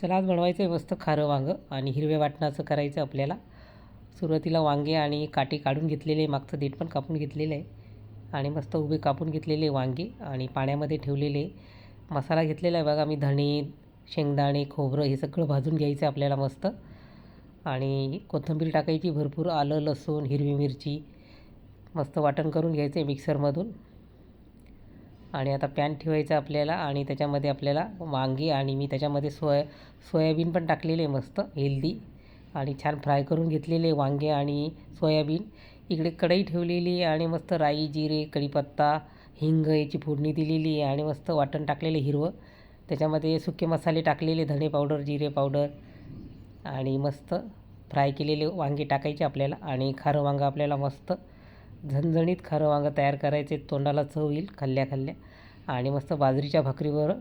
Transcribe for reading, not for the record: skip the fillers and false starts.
चला आज बनवायचं आहे मस्त खारं वांगं आणि हिरव्या वाटणाचं करायचं आपल्याला. सुरुवातीला वांगे आणि काटे काढून घेतलेले, मागचं देठ पण कापून घेतलेलं आहे आणि मस्त उभे कापून घेतलेले वांगे आणि पाण्यामध्ये ठेवलेले. मसाला घेतलेला आहे बघा मी, धणे, शेंगदाणे, खोबरं हे सगळं भाजून घ्यायचं आहे आपल्याला मस्त. आणि कोथिंबीर टाकायची भरपूर, आलं, लसूण, हिरवी मिरची मस्त वाटण करून घ्यायचं आहे मिक्सरमधून. आणि आता पॅन ठेवायचा आपल्याला आणि त्याच्यामध्ये आपल्याला वांगी आणि मी त्याच्यामध्ये सोयाबीन पण टाकलेले मस्त हेल्दी आणि छान फ्राय करून घेतलेले वांगे आणि सोयाबीन. इकडे कढई ठेवलेली आणि मस्त राई, जिरे, कढीपत्ता, हिंग याची फोडणी दिलेली आहे आणि मस्त वाटण टाकलेलं हिरवं. त्याच्यामध्ये सुके मसाले टाकलेले, धणे पावडर, जिरे पावडर आणि मस्त फ्राय केलेले वांगे टाकायचे आपल्याला. आणि खारं वांगं आपल्याला मस्त झणझणीत खारं वांगं तयार करायचे, तोंडाला चव येईल खाल्ल्या खाल्ल्या. आणि मस्त बाजरीच्या भाकरीवर